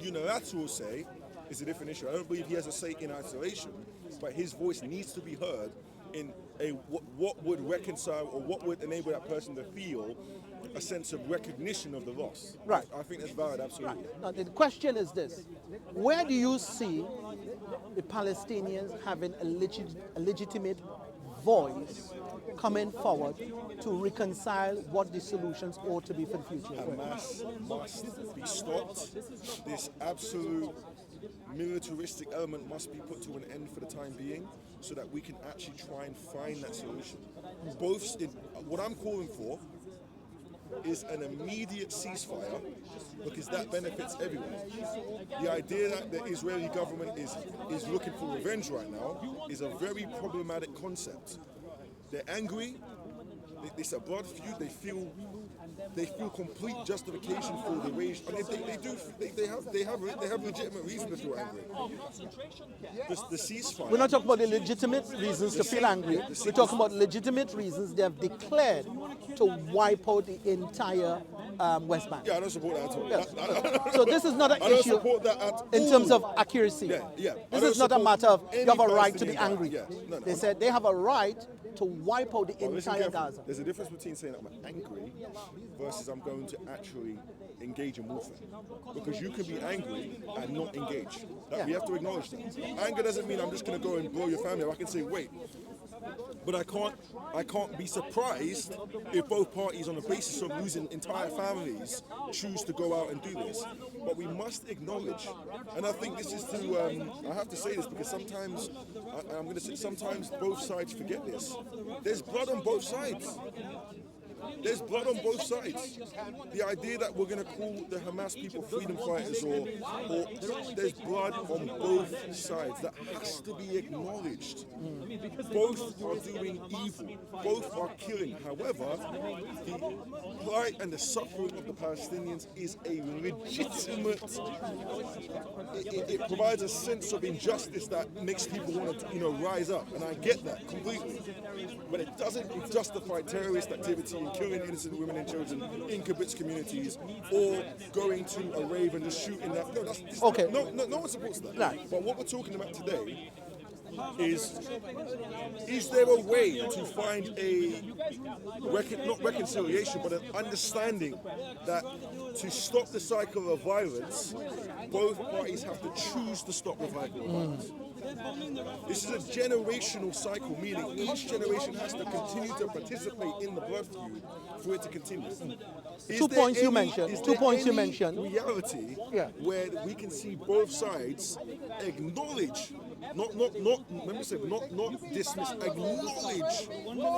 unilateral say is a different issue. I don't believe he has a say in isolation, but his voice needs to be heard in what would reconcile or what would enable that person to feel a sense of recognition of the loss. Right. I think that's valid, absolutely. Right. Now the question is this: where do you see the Palestinians having a legitimate voice coming forward to reconcile what the solutions ought to be for the future? Hamas must be stopped. This absolute militaristic element must be put to an end for the time being, so that we can actually try and find that solution. What I'm calling for is an immediate ceasefire, because that benefits everyone. The idea that the Israeli government is looking for revenge right now is a very problematic concept. They're angry. It's a blood feud. They feel complete justification for the rage. I mean, they have legitimate reason to feel angry. The ceasefire. We're not talking about the legitimate reasons to feel angry. We're talking about legitimate reasons they have declared to wipe out the entire West Bank. Yeah, I don't support that at all. Yeah. So this is not an I don't issue support that at in all. terms of accuracy. Yeah. This is not a matter of you have a right to be Palestinian angry. guy. No, They said they have a right to wipe out the entire Gaza. There's a difference between saying I'm angry versus I'm going to actually engage in warfare. Because you can be angry and not engage. We have to acknowledge that. Anger doesn't mean I'm just going to go and blow your family up. I can say, wait. But I can't be surprised if both parties, on the basis of losing entire families, choose to go out and do this. But we must acknowledge, and I think this is to, I have to say this because sometimes, sometimes both sides forget this. There's blood on both sides. there's blood on both sides. The idea that we're going to call the Hamas people freedom fighters or there's blood on both sides that has to be acknowledged. Both are doing evil. Both are killing. However, the plight and the suffering of the Palestinians is a legitimate. It provides a sense of injustice that makes people want to, rise up, and I get that completely. But it doesn't justify terrorist activity and killing innocent women and children in kibbutz communities, or going to a rave and just shooting that. No, okay. No one supports that. Right. But what we're talking about today is there a way to find a not reconciliation, but an understanding that to stop the cycle of violence, both parties have to choose to stop the cycle of violence. This is a generational cycle, meaning each generation has to continue to participate in the blood feud for it to continue. Two points you mentioned. Reality where we can see both sides acknowledge, not dismiss, acknowledge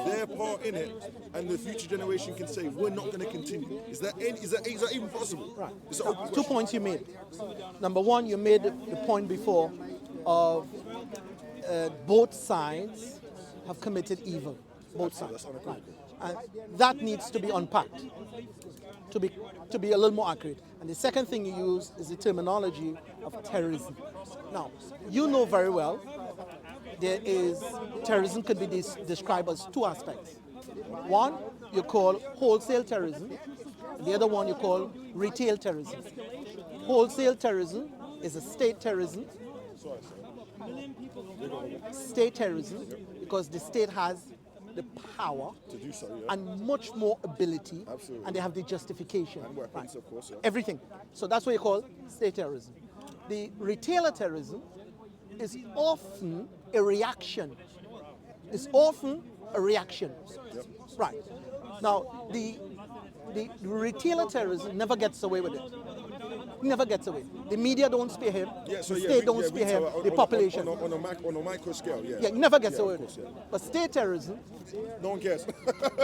their part in it, and the future generation can say we're not going to continue. Is that even possible? Right. It's an open question. 2 points you made. Number one, you made the point before of both sides have committed evil. Both sides. That's unequivocal. And that needs to be unpacked, to be a little more accurate. And the second thing you use is the terminology of terrorism. Now, you know very well terrorism could be described as two aspects. One you call wholesale terrorism, and the other one you call retail terrorism. Wholesale terrorism is a state terrorism. State terrorism, because the state has the power to do so, and much more ability, Absolutely. and they have the justification. And weapons, of course. Everything. So that's what you call state terrorism. The retailer terrorism is often a reaction. It's often a reaction. Yep. Right. Now, the retailer terrorism never gets away with it. Never gets away. The media don't spare him. The state don't spare him. The population. On a micro scale, he never gets away with course, it. But state terrorism, no one cares.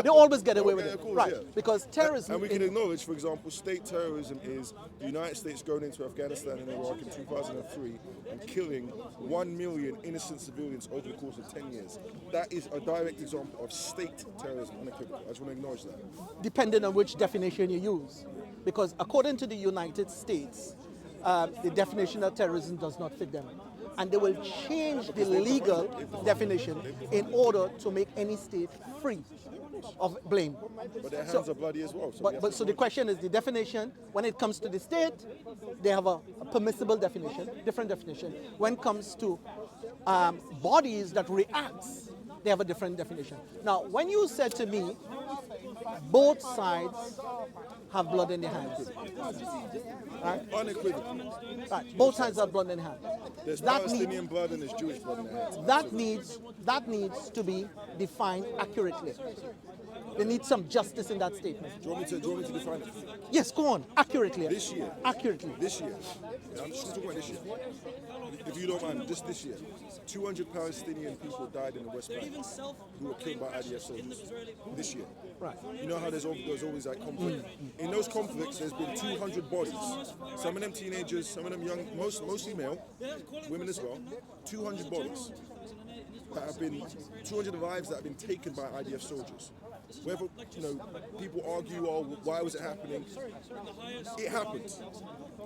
they always get away with it. Of course, Right. Because terrorism. And we can acknowledge, for example, state terrorism is the United States going into Afghanistan and Iraq in 2003 and killing 1 million innocent civilians over the course of 10 years. That is a direct example of state terrorism, unequivocal. I just want to acknowledge that. Depending on which definition you use. Because according to the United States, the definition of terrorism does not fit them. And they will change the legal definition in order to make any state free of blame. But their hands are bloody as well. So the question is, the definition, when it comes to the state, they have a permissible definition, different definition. When it comes to bodies that react, they have a different definition. Now, when you said to me, both sides have blood in their hands. Right? Unequivocal. Right. Both sides have blood in their hands. There's Palestinian blood and there's Jewish blood in their hands. That needs to be defined accurately. They need some justice in that statement. Do you want me to define it? Yes, go on. Accurately. This year. Accurately. This year. I'm just talking about this year. If you don't mind, just this year. 200 Palestinian people died in the West Bank who were killed by IDF soldiers this year. Right. You know how there's always that conflict. In those conflicts, there's been 200 bodies. Some of them teenagers, some of them young, mostly male, women as well. 200 bodies that have been, 200 lives that have been taken by IDF soldiers. Whether people argue, why was it happening? It happened.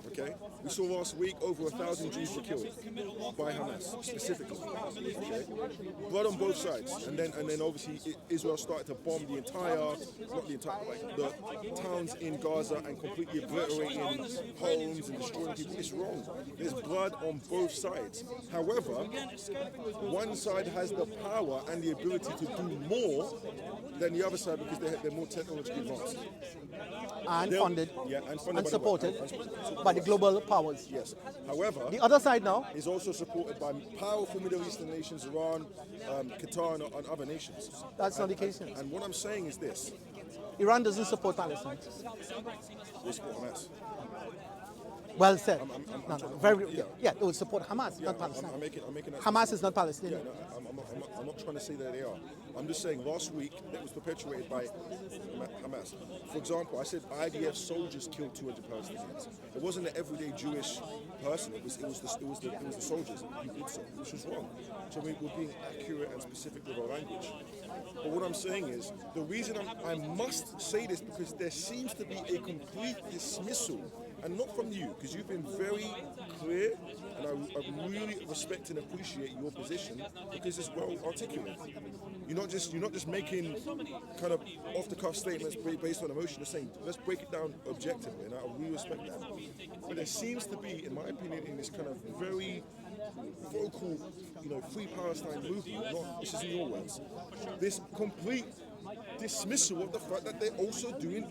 Okay, we saw last week over 1,000 Jews were killed by Hamas specifically. Okay, blood on both sides, and then obviously Israel started to bomb the towns in Gaza and completely obliterating homes and destroying people. It's wrong. There's blood on both sides. However, one side has the power and the ability to do more than the other side because they're more technologically advanced. And funded, and supported by the global powers. Yes. However, the other side now is also supported by powerful Middle Eastern nations, Iran, Qatar, and other nations. That's not the case. And what I'm saying is this: Iran doesn't support Palestine. They support Hamas. Well said. They would support Hamas, not Palestine. I'm making that Hamas is not Palestinian. I'm not trying to say that they are. I'm just saying last week that was perpetuated by Hamas. For example, I said IDF soldiers killed 200 Palestinians. It wasn't an everyday Jewish person. It was the soldiers who did so, which was wrong. So we're being accurate and specific with our language. But what I'm saying is, the reason I must say this because there seems to be a complete dismissal, and not from you, because you've been very clear, and I really respect and appreciate your position because it's well articulated. You're not just making kind of off-the-cuff statements based on emotion. You're saying, let's break it down objectively, and I really respect that. But there seems to be, in my opinion, in this kind of very vocal, Free Palestine movement, this is in your words, this complete dismissal of the fact that they're also doing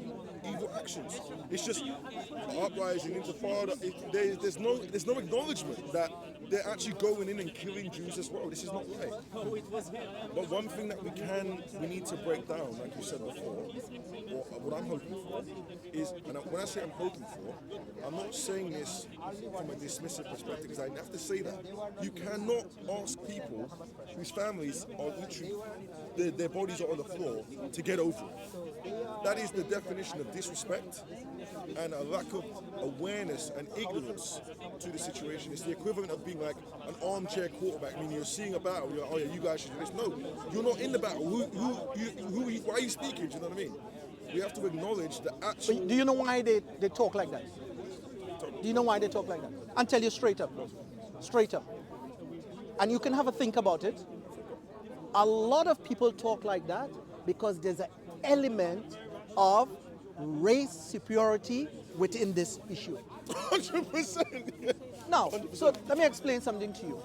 evil actions. It's just uprising, intifada. There's no acknowledgement that they're actually going in and killing Jews as well. This is not right. But one thing that we need to break down, like you said before, or what I'm hoping for, is, and when I say I'm hoping for, I'm not saying this from a dismissive perspective, because I have to say that. You cannot ask people whose families are literally, their bodies are on the floor, to get over it. That is the definition of disrespect and a lack of awareness and ignorance to the situation. It's the equivalent of being like an armchair quarterback. I mean, you're seeing a battle, you're like, oh yeah, you guys should do this. No, you're not in the battle. Why are you speaking? Do you know what I mean? We have to acknowledge the actual... But do you know why they talk like that? Do you know why they talk like that? I'll tell you straight up. Straight up. And you can have a think about it. A lot of people talk like that because there's an element of race superiority within this issue. 100%. Now, so let me explain something to you.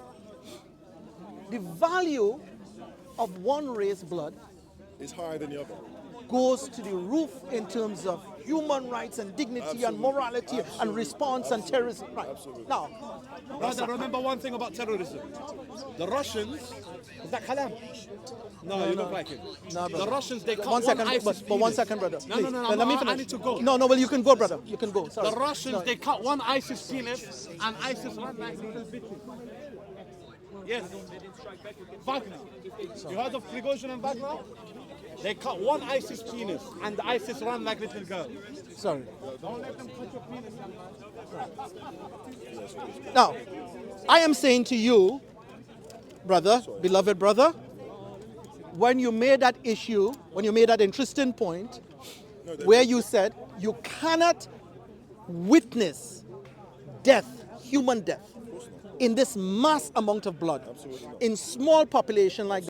The value of one race blood is higher than the other. Goes to the roof in terms of human rights and dignity and morality and response and terrorism. Right. Now, brother, remember one thing about terrorism. The Russians, is that Kalam? No, you don't like it. No, the Russians, they cut one second, ISIS but 1 second, brother. No, please. let me finish. I need to go. No, well, you can go, brother. You can go. Sorry. The Russians, they cut one ISIS penis, and ISIS ran like little bitches. Yes. Wagner. You heard of Prigozhin and Wagner? They cut one ISIS penis, and the ISIS ran like little girls. Sorry. Don't let them cut your penis. Now, I am saying to you, brother, beloved brother, when you made that issue, when you made that interesting point, where you said you cannot witness death, human death, in this mass amount of blood, in small population like